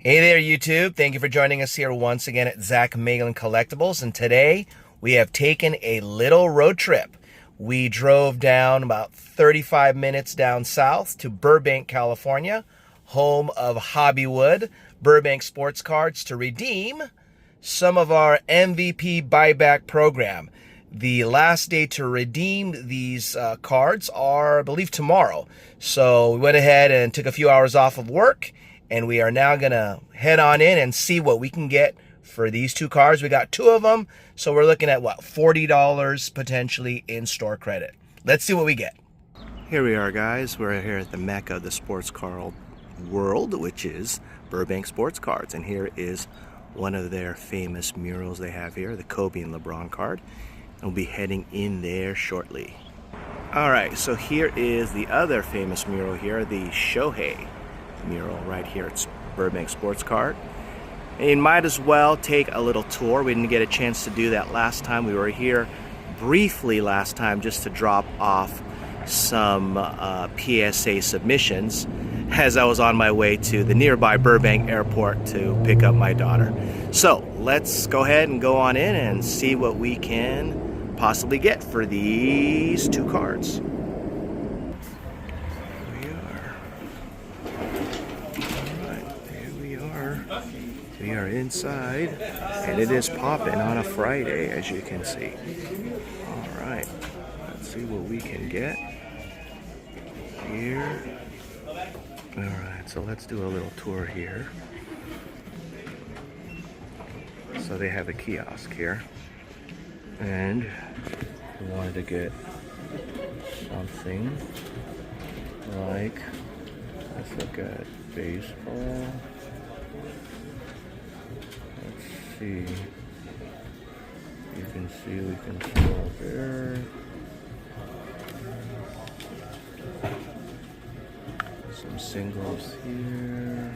Hey there, YouTube. Thank you for joining us here once again at Zach Magellan Collectibles. And today we have taken a little road trip. We drove down about 35 minutes down south to Burbank, California, home of Hobbywood, Burbank Sportscards, to redeem some of our MVP buyback program. The last day to redeem these cards are, I believe, tomorrow. So we went ahead and took a few hours off of work, and we are now going to head on in and see what we can get for these two cards. We got two of them, so we're looking at, what, $40 potentially in store credit. Let's see what we get. Here we are, guys. We're here at the mecca of the sports card world, which is Burbank Sportscards. And here is one of their famous murals they have here, the Kobe and LeBron card. We'll be heading in there shortly. All right, so here is the other famous mural here, the Shohei mural right here at Burbank Sports Card. And you might as well take a little tour. We didn't get a chance to do that last time. We were here briefly last time just to drop off some PSA submissions as I was on my way to the nearby Burbank airport to pick up my daughter. So let's go ahead and go on in and see what we can possibly get for these two cards. We are inside, and it is popping on a Friday, as you can see. All right, let's see what we can get here. All right, so let's do a little tour here. So they have a kiosk here, and we wanted to get something like, let's look at baseball. See, you can see we can scroll there. Some singles here.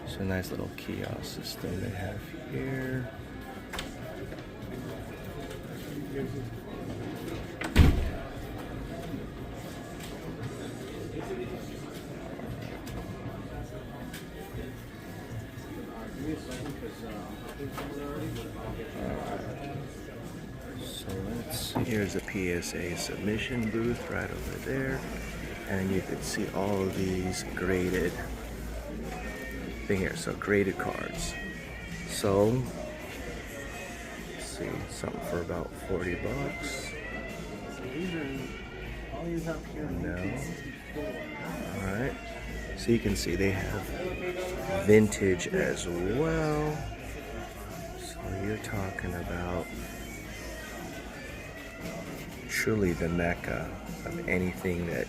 It's a nice little kiosk system they have here. So here's a PSA submission booth right over there, and you can see all of these graded thing here. So graded cards. So let's see, something for about $40. No. All right. So you can see they have vintage as well. So you're talking about truly the mecca of anything that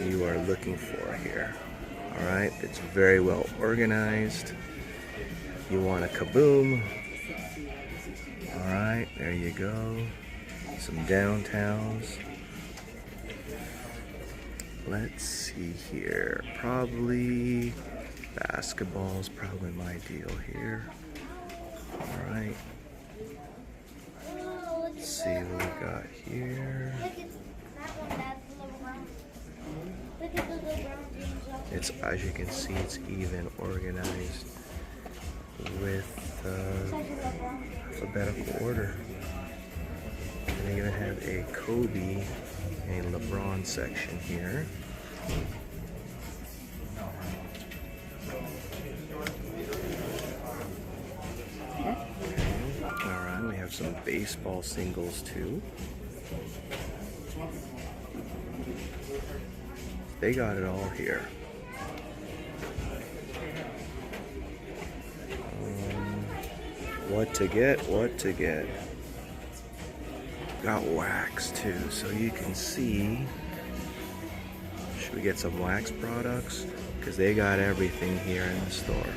you are looking for here. All right, it's very well organized. You want a kaboom. All right, there you go. Some downtowns. Let's see here. Probably basketball is probably my deal here. All right. Let's see what we got here. It's, as you can see, it's even organized with alphabetical order. And they even have a Kobe and LeBron section here. Alright, we have some baseball singles too. They got it all here. What to get, what to get. Got wax too, so you can see. Should we get some wax products? Because they got everything here in the store.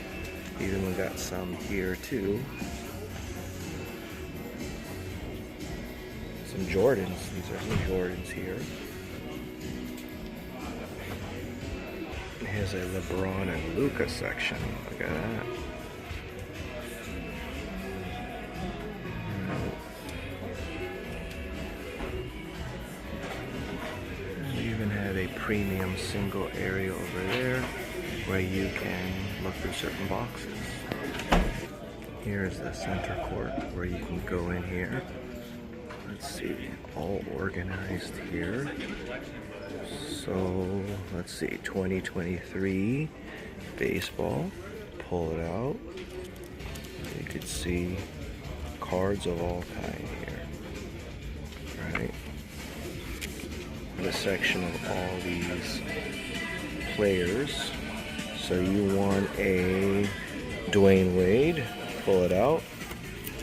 Even we got some here too. Some Jordans. These are some Jordans here. Here's a LeBron and Luka section. Look at that. We even have a premium single area over there where you can look through certain boxes. Here's the center court where you can go in here. Let's see, all organized here. So let's see, 2023 baseball. Pull it out. You could see cards of all kinds here. Right. The section of all these players. So you want a Dwayne Wade, pull it out,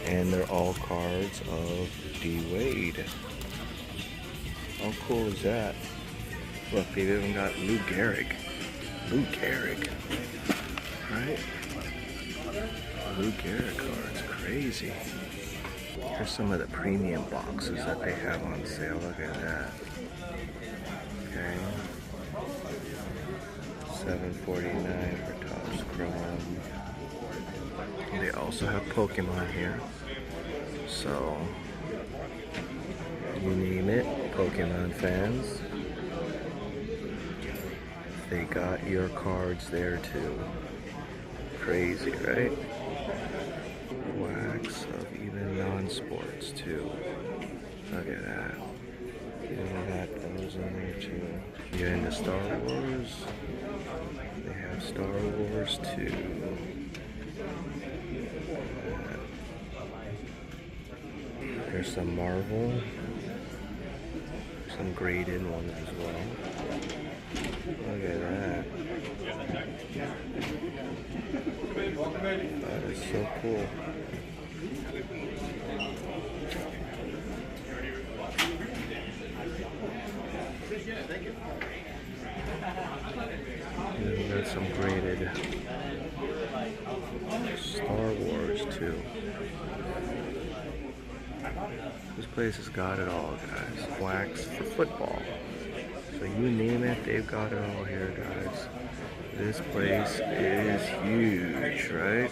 and they're all cards of D. Wade. How cool is that? Look, they've even got Lou Gehrig. Lou Gehrig. Right? Lou Gehrig cards, crazy. Here's some of the premium boxes that they have on sale. Look at that. Okay. $7.49 for Topps Chrome. They also have Pokemon here. So, you name it, Pokemon fans. They got your cards there too. Crazy, right? Wax of even non-sports too. Look at that. They got those on there too. You're into Star Wars? They have Star Wars too. There's some Marvel. Some graded ones as well. Look at that. That is so cool. And we got some graded Star Wars too. This place has got it all, guys. Wax for football. So you name it, they've got it all here, guys. This place is huge, right?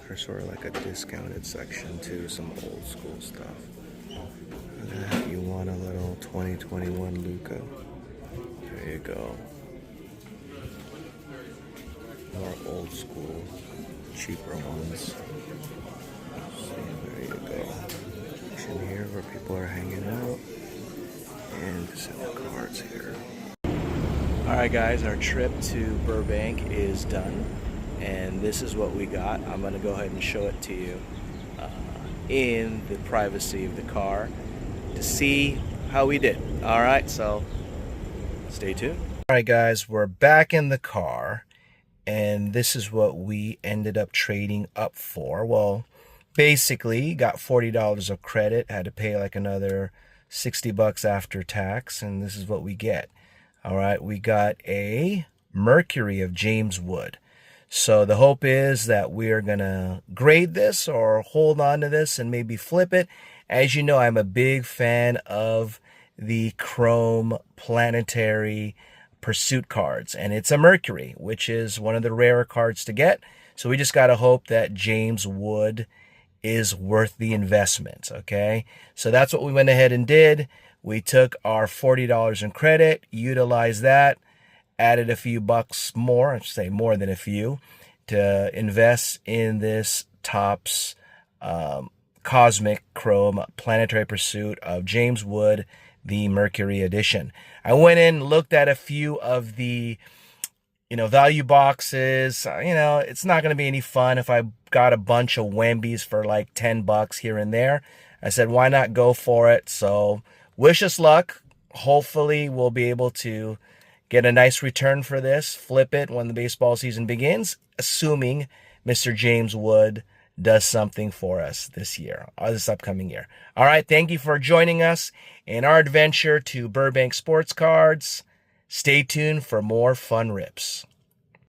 There's sort of like a discounted section too, some old school stuff. If you want a little 2021 Luca, there you go. More old school, cheaper ones. So there you go. Section here where people are hanging out. And some cards here. Alright guys, our trip to Burbank is done. And this is what we got. I'm going to go ahead and show it to you in the privacy of the car to see how we did. Alright, so stay tuned. Alright guys, we're back in the car. And this is what we ended up trading up for. Well, basically got $40 of credit. Had to pay like another $60 after tax, and this is what we get. All right, we got a Mercury of James Wood. So the hope is that we're gonna grade this or hold on to this and maybe flip it. As you know, I'm a big fan of the Chrome Planetary Pursuit cards, and it's a Mercury, which is one of the rarer cards to get. So we just gotta hope that James Wood is worth the investment, okay? So that's what we went ahead and did. We took our $40 in credit, utilized that, added a few bucks more, I should say more than a few, to invest in this Topps Cosmic Chrome Planetary Pursuit of James Wood, the Mercury edition. I went in, looked at a few of the value boxes. It's not going to be any fun if I got a bunch of Wembies for like $10 here and there. I said, why not go for it? So wish us luck. Hopefully we'll be able to get a nice return for this, flip it when the baseball season begins, assuming Mr. James Wood does something for us this year, or this upcoming year. All right, thank you for joining us in our adventure to Burbank Sportscards. Stay tuned for more fun rips.